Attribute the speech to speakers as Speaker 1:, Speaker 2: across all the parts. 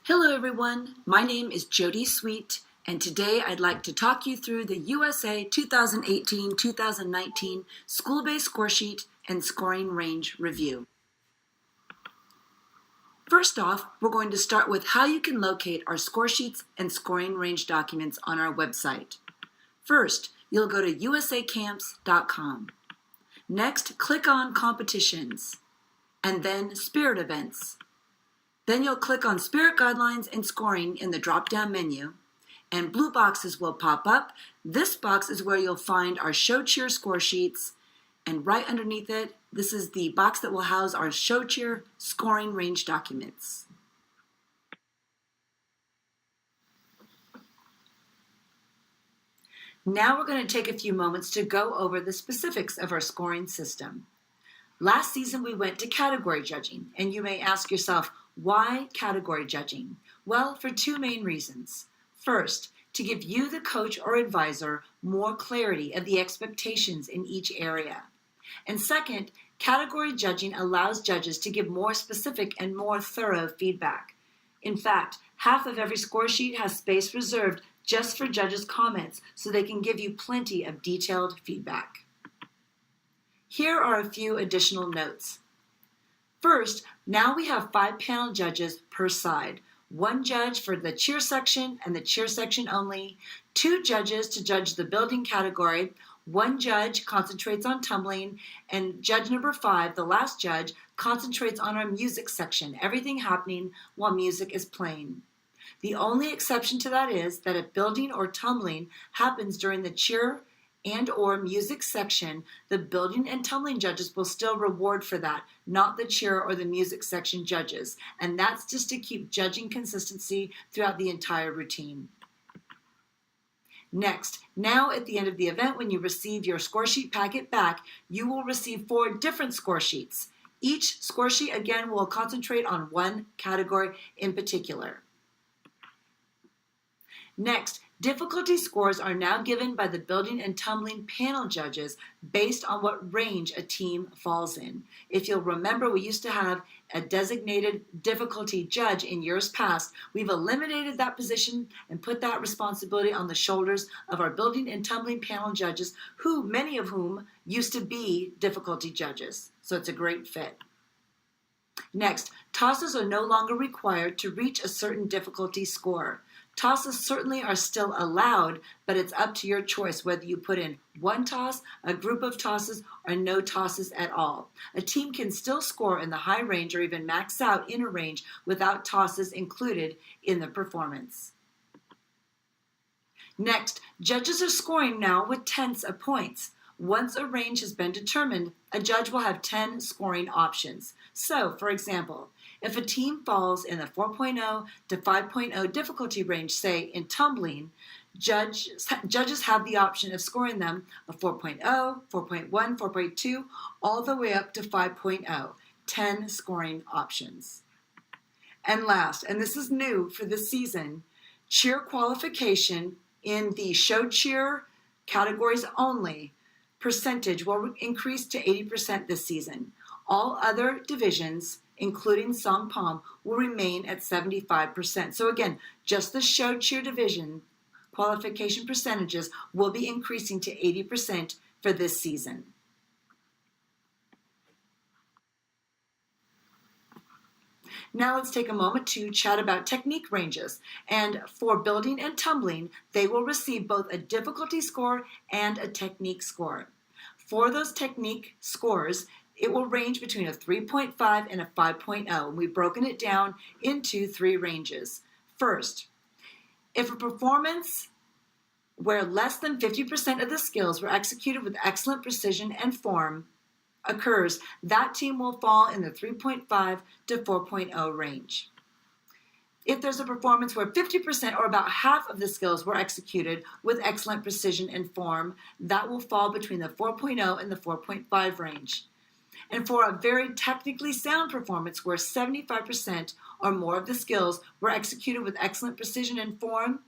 Speaker 1: Hello everyone, my name is Jody Sweet, and today I'd like to talk you through the USA 2018-2019 School-Based Score Sheet and Scoring Range Review. First off, we're going to start with how you can locate our score sheets and scoring range documents on our website. First, you'll go to usacamps.com. Next, click on Competitions, and then Spirit Events. Then you'll click on Spirit Guidelines and Scoring in the drop-down menu, and blue boxes will pop up. This box is where you'll find our show cheer score sheets, and right underneath it, this is the box that will house our show cheer scoring range documents. Now we're going to take a few moments to go over the specifics of our scoring system. Last season we went to category judging, and you may ask yourself, why category judging? Well, for two main reasons. First, to give you, the coach or advisor, more clarity of the expectations in each area. And second, category judging allows judges to give more specific and more thorough feedback. In fact, half of every score sheet has space reserved just for judges' comments, so they can give you plenty of detailed feedback. Here are a few additional notes. First, now we have 5 panel judges per side. 1 judge for the cheer section and the cheer section only, 2 judges to judge the building category, 1 judge concentrates on tumbling, and judge number 5, the last judge, concentrates on our music section, everything happening while music is playing. The only exception to that is that if building or tumbling happens during the cheer and or music section, the building and tumbling judges will still reward for that, not the cheer or the music section judges. And that's just to keep judging consistency throughout the entire routine. Next, now at the end of the event, when you receive your score sheet packet back, you will receive 4 different score sheets. Each score sheet, again, will concentrate on one category in particular. Next, difficulty scores are now given by the building and tumbling panel judges based on what range a team falls in. If you'll remember, we used to have a designated difficulty judge in years past. We've eliminated that position and put that responsibility on the shoulders of our building and tumbling panel judges, who many of whom used to be difficulty judges. So it's a great fit. Next, tosses are no longer required to reach a certain difficulty score. Tosses certainly are still allowed, but it's up to your choice whether you put in 1 toss, a group of tosses, or no tosses at all. A team can still score in the high range or even max out in a range without tosses included in the performance. Next, judges are scoring now with tenths of points. Once a range has been determined, a judge will have 10 scoring options. So, for example, if a team falls in the 4.0 to 5.0 difficulty range, say in tumbling, judges have the option of scoring them a 4.0, 4.1, 4.2, all the way up to 5.0, 10 scoring options. And last, and this is new for this season, cheer qualification in the show cheer categories only percentage will increase to 80% this season. All other divisions, including song pom, will remain at 75%. So again, just the show cheer division qualification percentages will be increasing to 80% for this season. Now let's take a moment to chat about technique ranges. And for building and tumbling, they will receive both a difficulty score and a technique score. For those technique scores, it will range between a 3.5 and a 5.0, and we've broken it down into 3 ranges. First, if a performance where less than 50% of the skills were executed with excellent precision and form occurs, that team will fall in the 3.5 to 4.0 range. If there's a performance where 50% or about half of the skills were executed with excellent precision and form, that will fall between the 4.0 and the 4.5 range. And for a very technically sound performance where 75% or more of the skills were executed with excellent precision and form,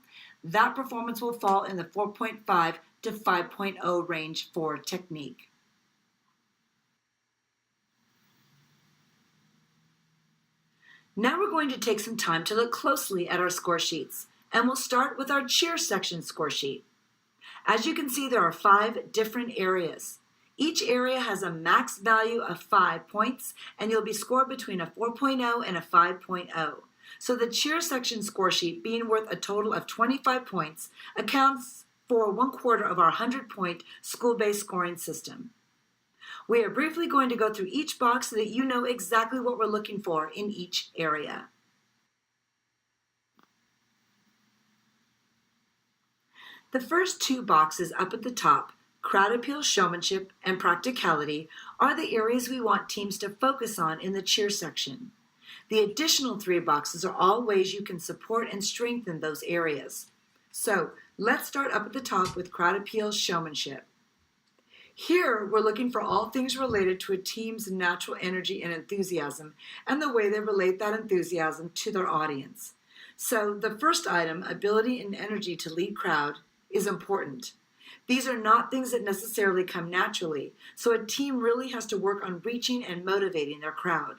Speaker 1: that performance will fall in the 4.5 to 5.0 range for technique. Now we're going to take some time to look closely at our score sheets, and we'll start with our cheer section score sheet. As you can see, there are 5 different areas. Each area has a max value of 5 points, and you'll be scored between a 4.0 and a 5.0. So the cheer section score sheet, being worth a total of 25 points, accounts for 1/4 of our 100-point school-based scoring system. We are briefly going to go through each box so that you know exactly what we're looking for in each area. The first 2 boxes up at the top, crowd appeal, showmanship, and practicality, are the areas we want teams to focus on in the cheer section. The additional 3 boxes are all ways you can support and strengthen those areas. So let's start up at the top with crowd appeal, showmanship. Here, we're looking for all things related to a team's natural energy and enthusiasm and the way they relate that enthusiasm to their audience. So the first item, ability and energy to lead crowd, is important. These are not things that necessarily come naturally, so a team really has to work on reaching and motivating their crowd.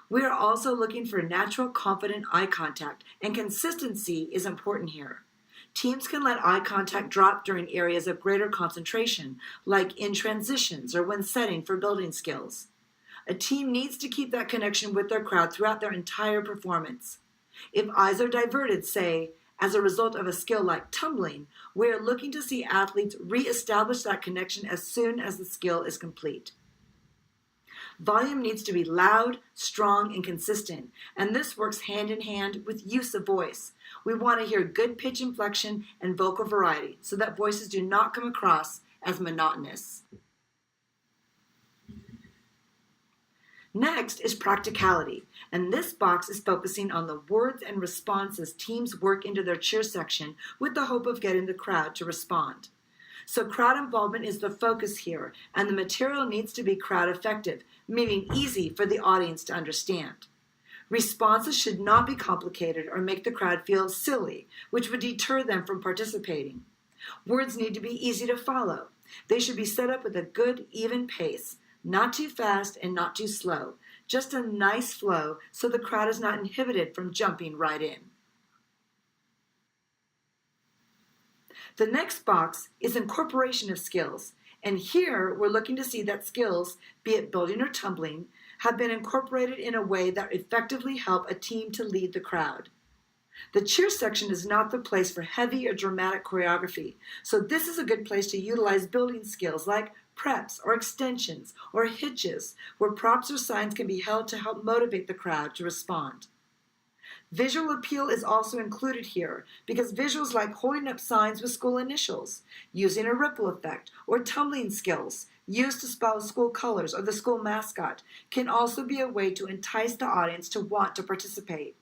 Speaker 1: We are also looking for natural, confident eye contact, and consistency is important here. Teams can let eye contact drop during areas of greater concentration, like in transitions or when setting for building skills. A team needs to keep that connection with their crowd throughout their entire performance. If eyes are diverted, say, as a result of a skill like tumbling, we are looking to see athletes re-establish that connection as soon as the skill is complete. Volume needs to be loud, strong, and consistent, and this works hand in hand with use of voice. We want to hear good pitch inflection and vocal variety so that voices do not come across as monotonous. Next is practicality, and this box is focusing on the words and responses teams work into their cheer section with the hope of getting the crowd to respond. So crowd involvement is the focus here, and the material needs to be crowd effective, meaning easy for the audience to understand. Responses should not be complicated or make the crowd feel silly, which would deter them from participating. Words need to be easy to follow. They should be set up with a good, even pace, not too fast and not too slow, just a nice flow so the crowd is not inhibited from jumping right in. The next box is incorporation of skills, and here we're looking to see that skills, be it building or tumbling, have been incorporated in a way that effectively help a team to lead the crowd. The cheer section is not the place for heavy or dramatic choreography, so this is a good place to utilize building skills like preps or extensions or hitches, where props or signs can be held to help motivate the crowd to respond. Visual appeal is also included here because visuals like holding up signs with school initials, using a ripple effect, or tumbling skills used to spell school colors or the school mascot can also be a way to entice the audience to want to participate.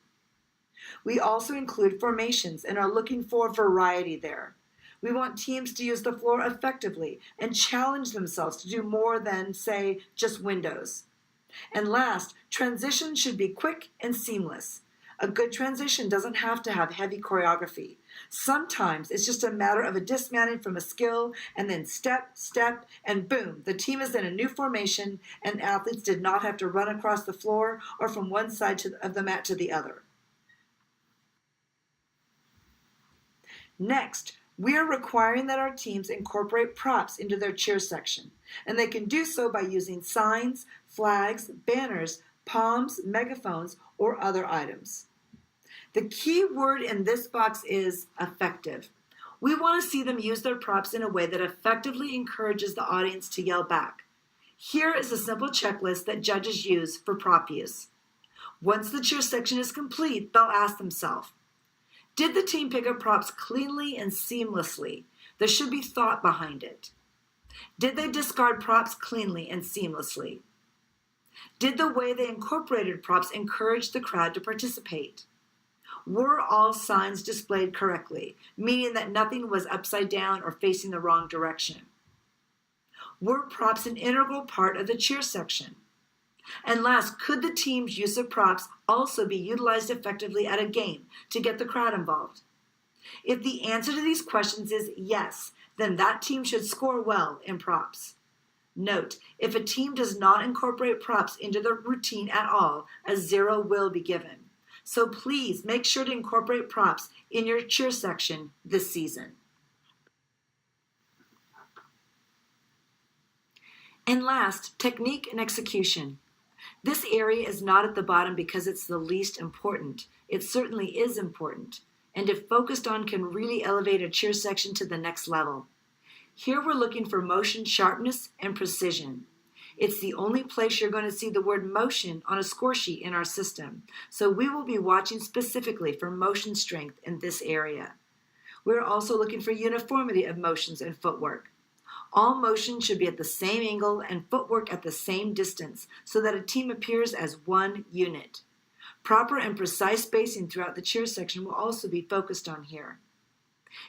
Speaker 1: We also include formations and are looking for variety there. We want teams to use the floor effectively and challenge themselves to do more than, say, just windows. And last, transitions should be quick and seamless. A good transition doesn't have to have heavy choreography. Sometimes it's just a matter of a dismounting from a skill and then step, and boom, the team is in a new formation and athletes did not have to run across the floor or from one side of the mat to the other. Next, we are requiring that our teams incorporate props into their cheer section, and they can do so by using signs, flags, banners, palms, megaphones, or other items. The key word in this box is effective. We want to see them use their props in a way that effectively encourages the audience to yell back. Here is a simple checklist that judges use for prop use. Once the cheer section is complete, they'll ask themselves, did the team pick up props cleanly and seamlessly? There should be thought behind it. Did they discard props cleanly and seamlessly? Did the way they incorporated props encourage the crowd to participate? Were all signs displayed correctly, meaning that nothing was upside down or facing the wrong direction? Were props an integral part of the cheer section? And last, could the team's use of props also be utilized effectively at a game to get the crowd involved? If the answer to these questions is yes, then that team should score well in props. Note, if a team does not incorporate props into their routine at all, a 0 will be given. So please make sure to incorporate props in your cheer section this season. And last, technique and execution. This area is not at the bottom because it's the least important. It certainly is important, and if focused on, can really elevate a cheer section to the next level. Here we're looking for motion sharpness and precision. It's the only place you're going to see the word motion on a score sheet in our system, so we will be watching specifically for motion strength in this area. We're also looking for uniformity of motions and footwork. All motion should be at the same angle and footwork at the same distance so that a team appears as one unit. Proper and precise spacing throughout the cheer section will also be focused on here.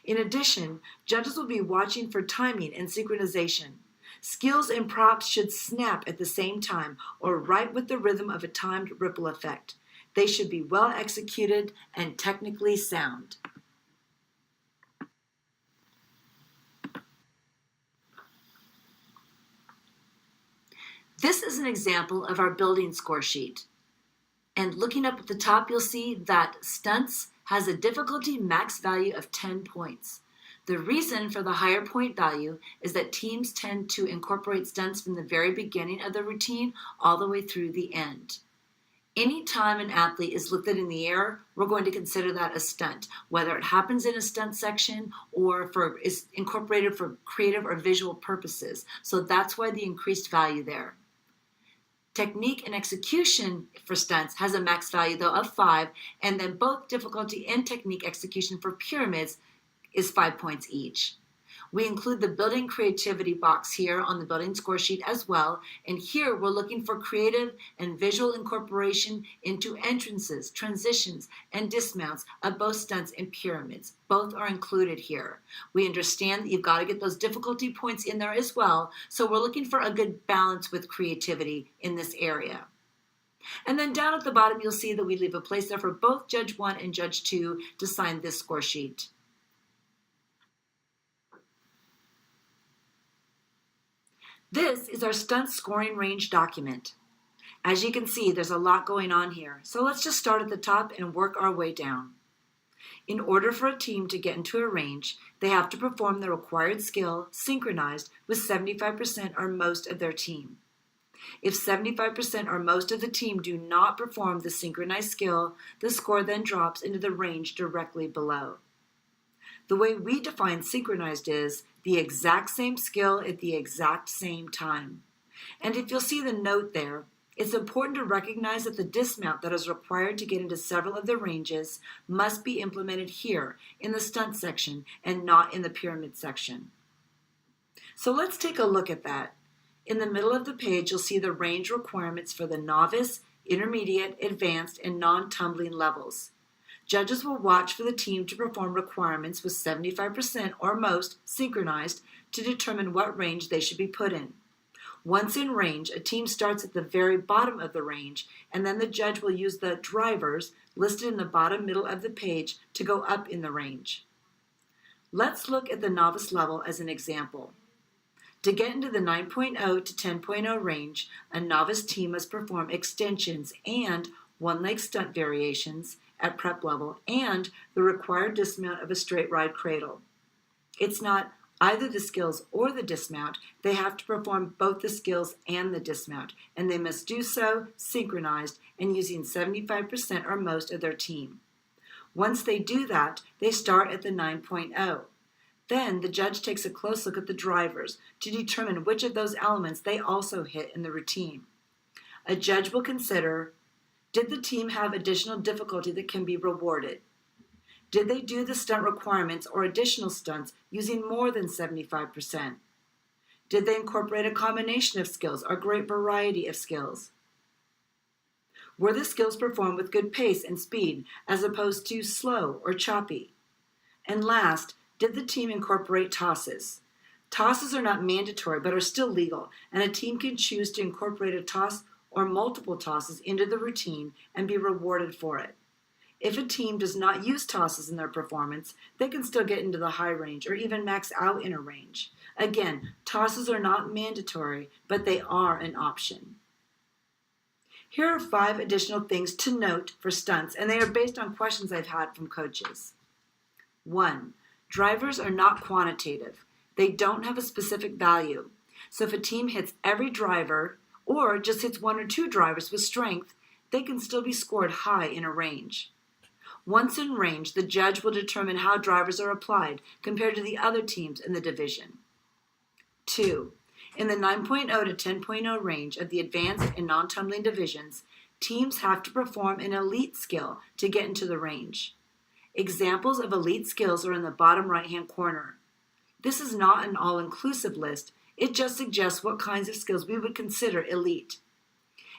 Speaker 1: In addition, judges will be watching for timing and synchronization. Skills and props should snap at the same time or right with the rhythm of a timed ripple effect. They should be well executed and technically sound. This is an example of our building score sheet. And looking up at the top, you'll see that stunts has a difficulty max value of 10 points. The reason for the higher point value is that teams tend to incorporate stunts from the very beginning of the routine all the way through the end. Anytime an athlete is lifted in the air, we're going to consider that a stunt, whether it happens in a stunt section or is incorporated for creative or visual purposes. So that's why the increased value there. Technique and execution for stunts has a max value though of 5, and then both difficulty and technique execution for pyramids is 5 points each. We include the building creativity box here on the building score sheet as well, and here we're looking for creative and visual incorporation into entrances, transitions, and dismounts of both stunts and pyramids. Both are included here. We understand that you've got to get those difficulty points in there as well, so we're looking for a good balance with creativity in this area. And then down at the bottom, you'll see that we leave a place there for both Judge 1 and Judge 2 to sign this score sheet. This is our stunt scoring range document. As you can see, there's a lot going on here, so let's just start at the top and work our way down. In order for a team to get into a range, they have to perform the required skill synchronized with 75% or most of their team. If 75% or most of the team do not perform the synchronized skill, the score then drops into the range directly below. The way we define synchronized is the exact same skill at the exact same time. And if you'll see the note there, it's important to recognize that the dismount that is required to get into several of the ranges must be implemented here in the stunt section and not in the pyramid section. So let's take a look at that. In the middle of the page, you'll see the range requirements for the novice, intermediate, advanced, and non-tumbling levels. Judges will watch for the team to perform requirements with 75% or most synchronized to determine what range they should be put in. Once in range, a team starts at the very bottom of the range, and then the judge will use the drivers listed in the bottom middle of the page to go up in the range. Let's look at the novice level as an example. To get into the 9.0 to 10.0 range, a novice team must perform extensions and one-leg stunt variations at prep level and the required dismount of a straight ride cradle. It's not either the skills or the dismount. They have to perform both the skills and the dismount, and they must do so synchronized and using 75% or most of their team. Once they do that, they start at the 9.0. Then the judge takes a close look at the drivers to determine which of those elements they also hit in the routine. A judge will consider, did the team have additional difficulty that can be rewarded? Did they do the stunt requirements or additional stunts using more than 75%? Did they incorporate a combination of skills or great variety of skills? Were the skills performed with good pace and speed as opposed to slow or choppy? And last, did the team incorporate tosses? Tosses are not mandatory but are still legal, and a team can choose to incorporate a toss or multiple tosses into the routine and be rewarded for it. If a team does not use tosses in their performance, they can still get into the high range or even max out in a range. Again, tosses are not mandatory, but they are an option. Here are 5 additional things to note for stunts, and they are based on questions I've had from coaches. 1. Drivers are not quantitative. They don't have a specific value. So if a team hits every driver, or just hits 1 or 2 drivers with strength, they can still be scored high in a range. Once in range, the judge will determine how drivers are applied compared to the other teams in the division. 2. In the 9.0 to 10.0 range of the advanced and non-tumbling divisions, teams have to perform an elite skill to get into the range. Examples of elite skills are in the bottom right-hand corner. This is not an all-inclusive list, it just suggests what kinds of skills we would consider elite.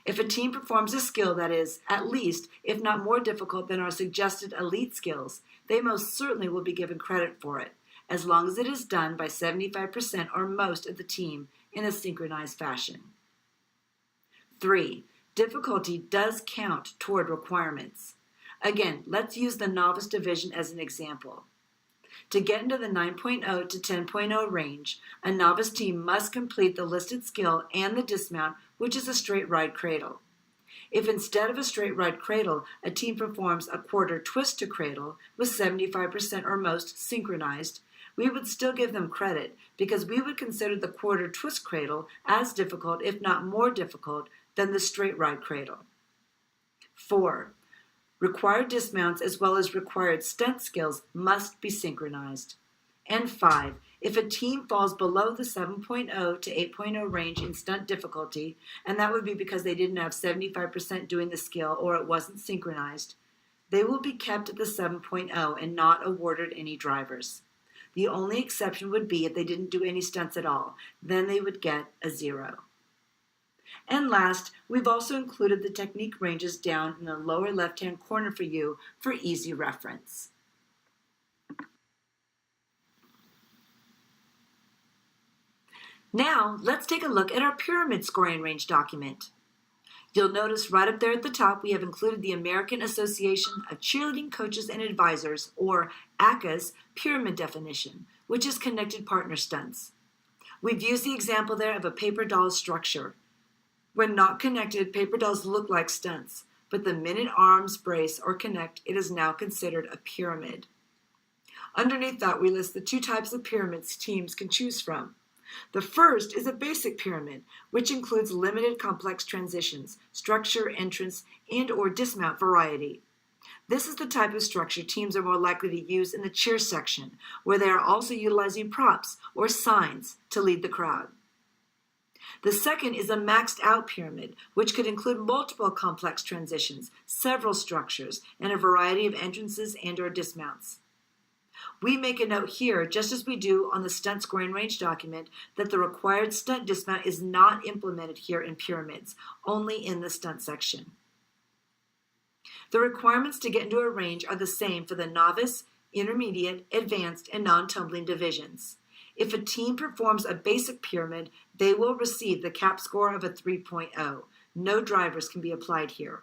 Speaker 1: If a team performs a skill that is, at least, if not more difficult than our suggested elite skills, they most certainly will be given credit for it, as long as it is done by 75% or most of the team in a synchronized fashion. 3. Difficulty does count toward requirements. Again, let's use the novice division as an example. To get into the 9.0 to 10.0 range, a novice team must complete the listed skill and the dismount, which is a straight ride cradle. If instead of a straight ride cradle, a team performs a quarter twist to cradle with 75% or most synchronized, we would still give them credit because we would consider the quarter twist cradle as difficult, if not more difficult, than the straight ride cradle. 4. Required dismounts as well as required stunt skills must be synchronized. And 5. If a team falls below the 7.0 to 8.0 range in stunt difficulty, and that would be because they didn't have 75% doing the skill or it wasn't synchronized, they will be kept at the 7.0 and not awarded any drivers. The only exception would be if they didn't do any stunts at all. Then they would get a 0. And last, we've also included the technique ranges down in the lower left-hand corner for you for easy reference. Now, let's take a look at our pyramid scoring range document. You'll notice right up there at the top we have included the American Association of Cheerleading Coaches and Advisors, or ACCA's, pyramid definition, which is connected partner stunts. We've used the example there of a paper doll structure. When not connected, paper dolls look like stunts, but the minute arms brace or connect, it is now considered a pyramid. Underneath that, we list the 2 types of pyramids teams can choose from. The first is a basic pyramid, which includes limited complex transitions, structure, entrance, and or dismount variety. This is the type of structure teams are more likely to use in the cheer section, where they are also utilizing props or signs to lead the crowd. The second is a maxed out pyramid, which could include multiple complex transitions, several structures, and a variety of entrances and or dismounts. We make a note here, just as we do on the stunt scoring range document, that the required stunt dismount is not implemented here in pyramids, only in the stunt section. The requirements to get into a range are the same for the novice, intermediate, advanced, and non-tumbling divisions. If a team performs a basic pyramid, they will receive the cap score of a 3.0. No drivers can be applied here.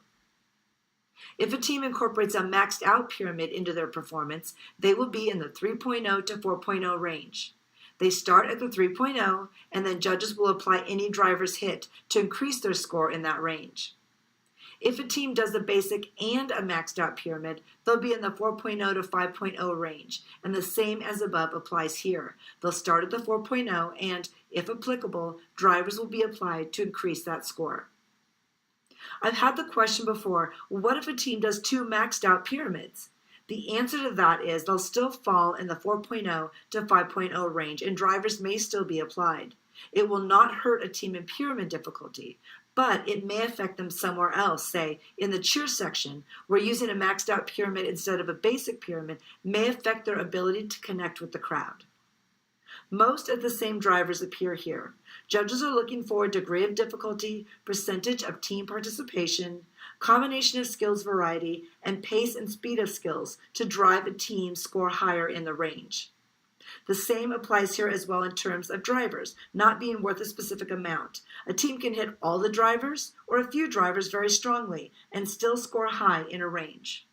Speaker 1: If a team incorporates a maxed out pyramid into their performance, they will be in the 3.0 to 4.0 range. They start at the 3.0, and then judges will apply any drivers hit to increase their score in that range. If a team does a basic and a maxed out pyramid, they'll be in the 4.0 to 5.0 range, and the same as above applies here. They'll start at the 4.0, and, if applicable, drivers will be applied to increase that score. I've had the question before, what if a team does 2 maxed out pyramids? The answer to that is they'll still fall in the 4.0 to 5.0 range, and drivers may still be applied. It will not hurt a team in pyramid difficulty, but it may affect them somewhere else. Say, in the cheer section, where using a maxed out pyramid instead of a basic pyramid may affect their ability to connect with the crowd. Most of the same drivers appear here. Judges are looking for a degree of difficulty, percentage of team participation, combination of skills variety, and pace and speed of skills to drive a team score higher in the range. The same applies here as well in terms of drivers, not being worth a specific amount. A team can hit all the drivers or a few drivers very strongly and still score high in a range.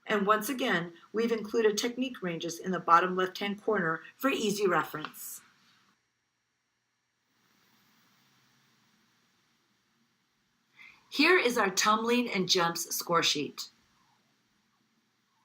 Speaker 1: And once again, we've included technique ranges in the bottom left-hand corner for easy reference. Here is our tumbling and jumps score sheet.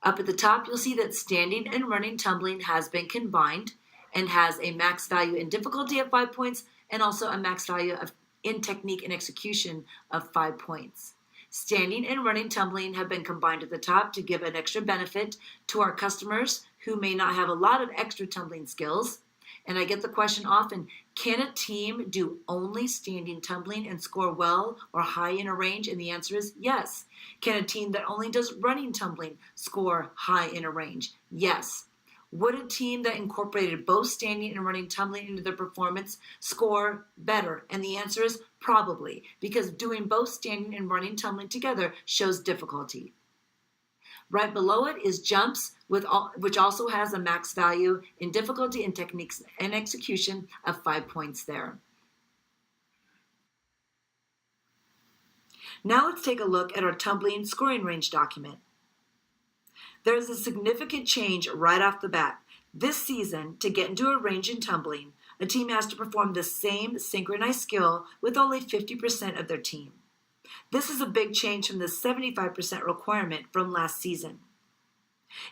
Speaker 1: Up at the top, you'll see that standing and running tumbling has been combined and has a max value in difficulty of 5 points and also a max value in technique and execution of 5 points. Standing and running tumbling have been combined at the top to give an extra benefit to our customers who may not have a lot of extra tumbling skills. And I get the question often, can a team do only standing tumbling and score well or high in a range? And the answer is yes. Can a team that only does running tumbling score high in a range? Yes. Would a team that incorporated both standing and running tumbling into their performance score better? And the answer is probably, because doing both standing and running tumbling together shows difficulty. Right below it is jumps, which also has a max value in difficulty and techniques and execution of 5 points there. Now let's take a look at our tumbling scoring range document. There is a significant change right off the bat. This season, to get into a range in tumbling, a team has to perform the same synchronized skill with only 50% of their team. This is a big change from the 75% requirement from last season.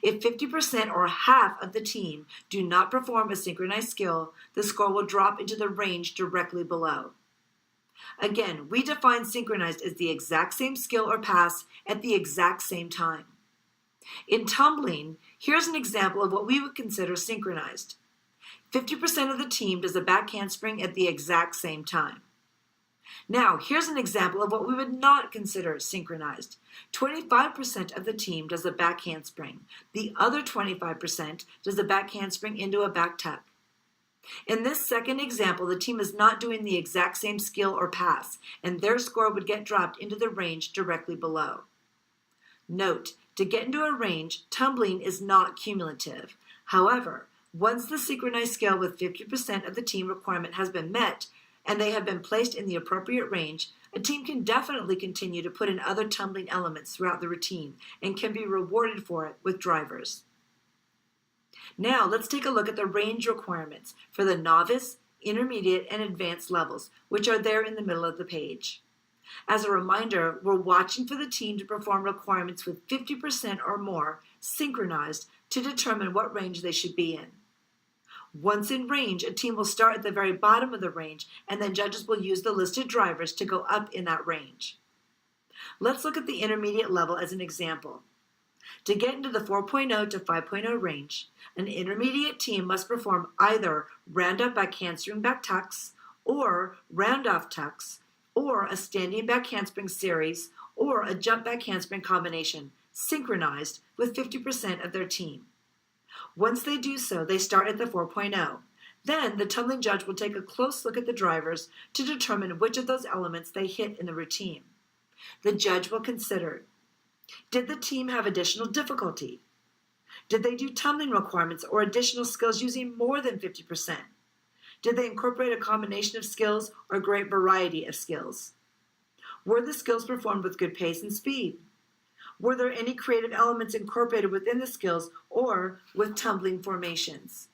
Speaker 1: If 50% or half of the team do not perform a synchronized skill, the score will drop into the range directly below. Again, we define synchronized as the exact same skill or pass at the exact same time. In tumbling, here's an example of what we would consider synchronized. 50% of the team does a back handspring at the exact same time. Now, here's an example of what we would not consider synchronized. 25% of the team does a back handspring. The other 25% does a back handspring into a back tuck. In this second example, the team is not doing the exact same skill or pass, and their score would get dropped into the range directly below. Note, to get into a range, tumbling is not cumulative. However, once the synchronized skill with 50% of the team requirement has been met, and they have been placed in the appropriate range, a team can definitely continue to put in other tumbling elements throughout the routine and can be rewarded for it with drivers. Now let's take a look at the range requirements for the novice, intermediate, and advanced levels, which are there in the middle of the page. As a reminder, we're watching for the team to perform requirements with 50% or more synchronized to determine what range they should be in. Once in range, a team will start at the very bottom of the range, and then judges will use the listed drivers to go up in that range. Let's look at the intermediate level as an example. To get into the 4.0 to 5.0 range, an intermediate team must perform either round-up back handspring back tucks, or round-off tucks, or a standing back handspring series, or a jump back handspring combination, synchronized with 50% of their team. Once they do so, they start at the 4.0. Then the tumbling judge will take a close look at the drivers to determine which of those elements they hit in the routine. The judge will consider, did the team have additional difficulty? Did they do tumbling requirements or additional skills using more than 50%? Did they incorporate a combination of skills or a great variety of skills? Were the skills performed with good pace and speed? Were there any creative elements incorporated within the skills or with tumbling formations?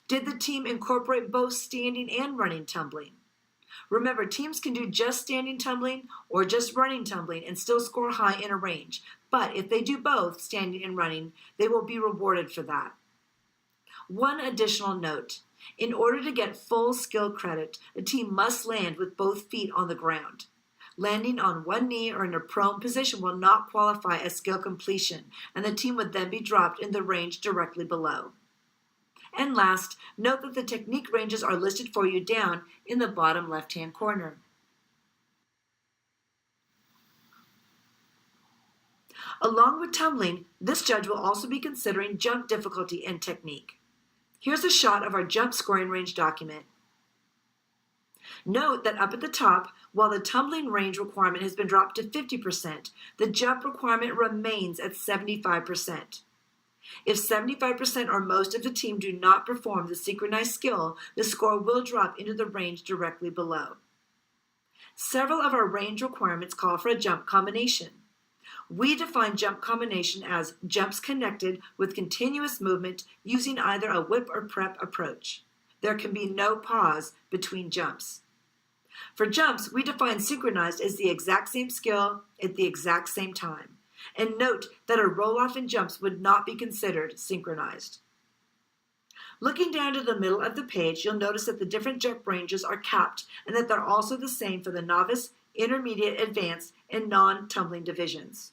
Speaker 1: Did the team incorporate both standing and running tumbling? Remember, teams can do just standing tumbling or just running tumbling and still score high in a range. But if they do both, standing and running, they will be rewarded for that. One additional note. In order to get full skill credit, a team must land with both feet on the ground. Landing on one knee or in a prone position will not qualify as skill completion, and the team would then be dropped in the range directly below. And last, note that the technique ranges are listed for you down in the bottom left-hand corner. Along with tumbling, this judge will also be considering jump difficulty and technique. Here's a shot of our jump scoring range document. Note that up at the top, while the tumbling range requirement has been dropped to 50%, the jump requirement remains at 75%. If 75% or most of the team do not perform the synchronized skill, the score will drop into the range directly below. Several of our range requirements call for a jump combination. We define jump combination as jumps connected with continuous movement using either a whip or prep approach. There can be no pause between jumps. For jumps, we define synchronized as the exact same skill at the exact same time. And note that a roll-off in jumps would not be considered synchronized. Looking down to the middle of the page, you'll notice that the different jump ranges are capped and that they're also the same for the novice, intermediate, advanced, and non-tumbling divisions.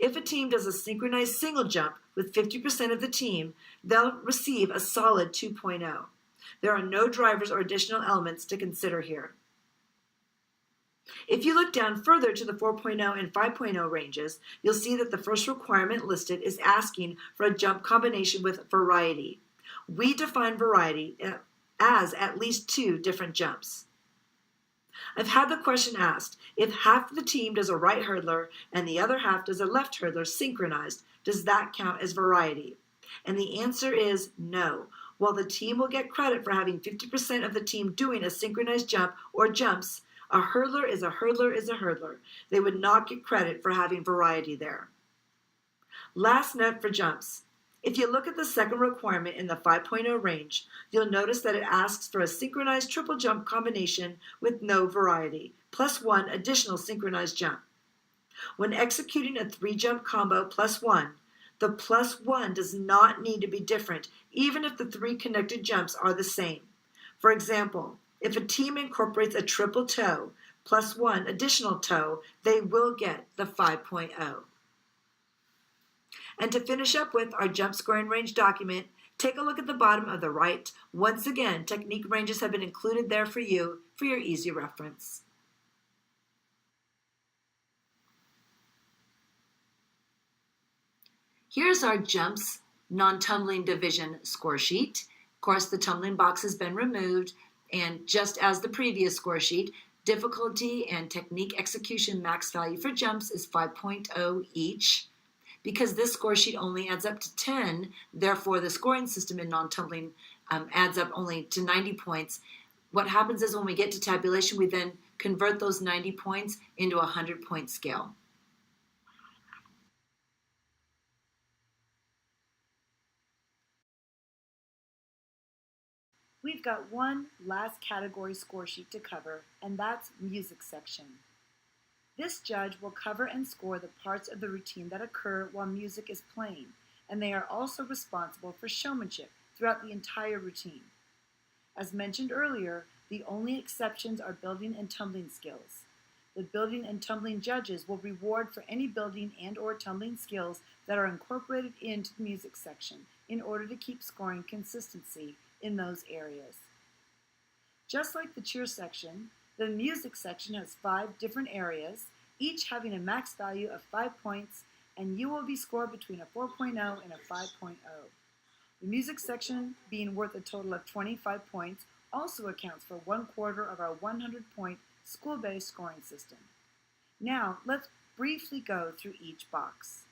Speaker 1: If a team does a synchronized single jump with 50% of the team, they'll receive a solid 2.0. There are no drivers or additional elements to consider here. If you look down further to the 4.0 and 5.0 ranges, you'll see that the first requirement listed is asking for a jump combination with variety. We define variety as at least 2 different jumps. I've had the question asked, if half the team does a right hurdler and the other half does a left hurdler synchronized, does that count as variety? And the answer is no. While the team will get credit for having 50% of the team doing a synchronized jump or jumps, a hurdler is a hurdler is a hurdler. They would not get credit for having variety there. Last note for jumps. If you look at the second requirement in the 5.0 range, you'll notice that it asks for a synchronized triple jump combination with no variety, plus 1 additional synchronized jump. When executing a 3-jump combo plus 1, the plus 1 does not need to be different, even if the 3 connected jumps are the same. For example, if a team incorporates a triple toe plus 1 additional toe, they will get the 5.0. And to finish up with our jump scoring range document, take a look at the bottom of the right. Once again, technique ranges have been included there for you for your easy reference. Here's our jumps non-tumbling division score sheet. Of course, the tumbling box has been removed, and just as the previous score sheet, difficulty and technique execution max value for jumps is 5.0 each. Because this score sheet only adds up to 10, therefore the scoring system in non-tumbling adds up only to 90 points. What happens is when we get to tabulation, we then convert those 90 points into a 100-point scale. We've got one last category score sheet to cover, and that's music section. This judge will cover and score the parts of the routine that occur while music is playing, and they are also responsible for showmanship throughout the entire routine. As mentioned earlier, the only exceptions are building and tumbling skills. The building and tumbling judges will reward for any building and/or tumbling skills that are incorporated into the music section in order to keep scoring consistency in those areas. Just like the cheer section, the music section has 5 different areas, each having a max value of 5 points, and you will be scored between a 4.0 and a 5.0. The music section, being worth a total of 25 points, also accounts for 1/4 of our 100-point school-based scoring system. Now, let's briefly go through each box.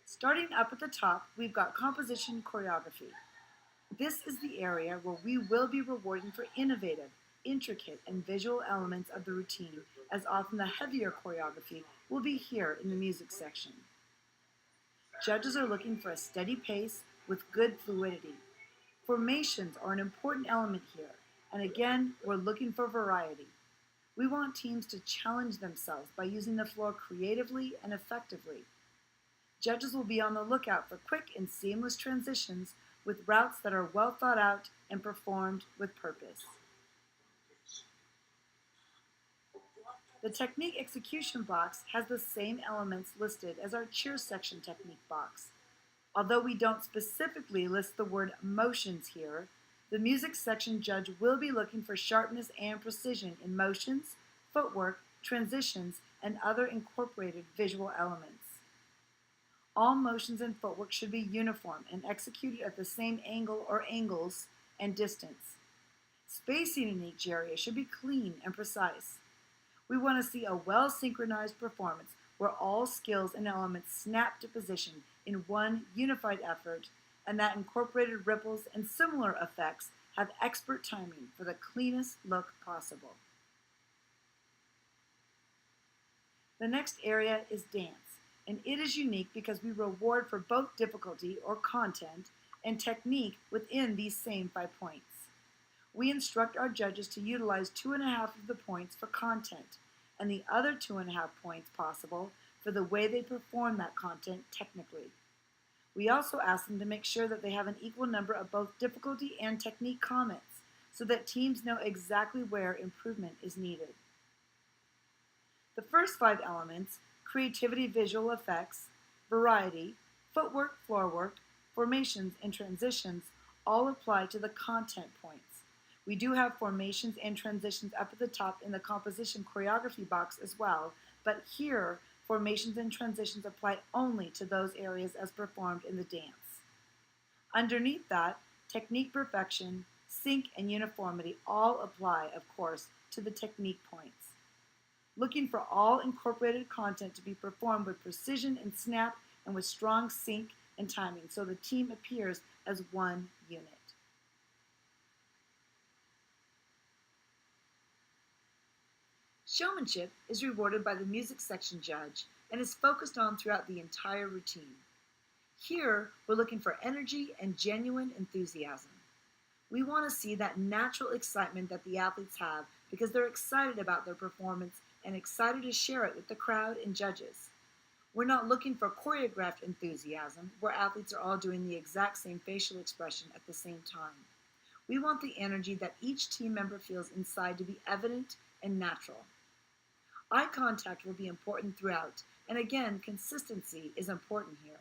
Speaker 1: Starting up at the top, we've got composition choreography. This is the area where we will be rewarding for innovative, intricate, and visual elements of the routine, as often the heavier choreography will be here in the music section. Judges are looking for a steady pace with good fluidity. Formations are an important element here, and again, we're looking for variety. We want teams to challenge themselves by using the floor creatively and effectively. Judges will be on the lookout for quick and seamless transitions with routes that are well thought out and performed with purpose. The technique execution box has the same elements listed as our cheer section technique box. Although we don't specifically list the word motions here, the music section judge will be looking for sharpness and precision in motions, footwork, transitions, and other incorporated visual elements. All motions and footwork should be uniform and executed at the same angle or angles and distance. Spacing in each area should be clean and precise. We want to see a well-synchronized performance where all skills and elements snap to position in one unified effort, and that incorporated ripples and similar effects have expert timing for the cleanest look possible. The next area is dance, and it is unique because we reward for both difficulty or content and technique within these same 5 points. We instruct our judges to utilize 2.5 of the points for content, and the other 2.5 points possible for the way they perform that content technically. We also ask them to make sure that they have an equal number of both difficulty and technique comments, so that teams know exactly where improvement is needed. The first 5 elements, creativity, visual effects, variety, footwork, floor work, formations, and transitions, all apply to the content points. We do have formations and transitions up at the top in the composition choreography box as well, but here, formations and transitions apply only to those areas as performed in the dance. Underneath that, technique perfection, sync, and uniformity all apply, of course, to the technique points. Looking for all incorporated content to be performed with precision and snap and with strong sync and timing so the team appears as one unit. Showmanship is rewarded by the music section judge and is focused on throughout the entire routine. Here, we're looking for energy and genuine enthusiasm. We want to see that natural excitement that the athletes have because they're excited about their performance and excited to share it with the crowd and judges. We're not looking for choreographed enthusiasm where athletes are all doing the exact same facial expression at the same time. We want the energy that each team member feels inside to be evident and natural. Eye contact will be important throughout, and again, consistency is important here.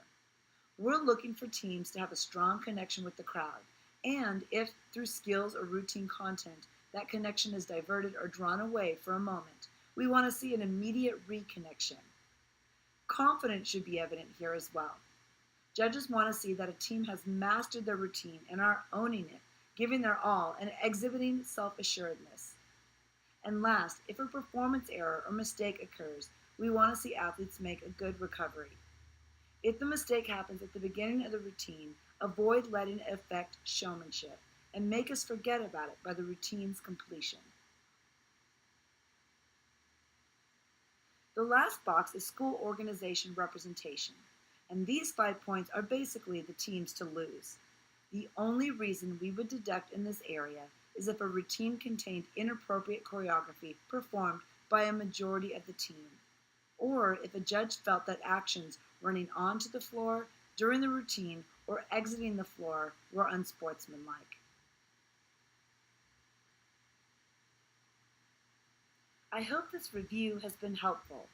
Speaker 1: We're looking for teams to have a strong connection with the crowd, and if, through skills or routine content, that connection is diverted or drawn away for a moment, we want to see an immediate reconnection. Confidence should be evident here as well. Judges want to see that a team has mastered their routine and are owning it, giving their all, and exhibiting self-assuredness. And last, if a performance error or mistake occurs, we want to see athletes make a good recovery. If the mistake happens at the beginning of the routine, avoid letting it affect showmanship and make us forget about it by the routine's completion. The last box is school organization representation, and these 5 points are basically the teams to lose. The only reason we would deduct in this area is if a routine contained inappropriate choreography performed by a majority of the team, or if a judge felt that actions running onto the floor during the routine or exiting the floor were unsportsmanlike. I hope this review has been helpful.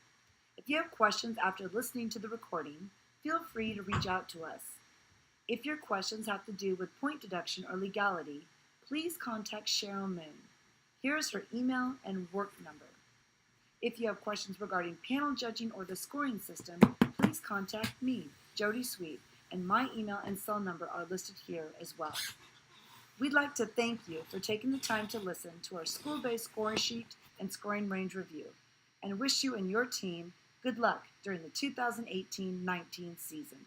Speaker 1: If you have questions after listening to the recording, feel free to reach out to us. If your questions have to do with point deduction or legality, please contact Cheryl Moon. Here is her email and work number. If you have questions regarding panel judging or the scoring system, please contact me, Jody Sweet, and my email and cell number are listed here as well. We'd like to thank you for taking the time to listen to our school-based Scoresheet and scoring range review, and wish you and your team good luck during the 2018-19 season.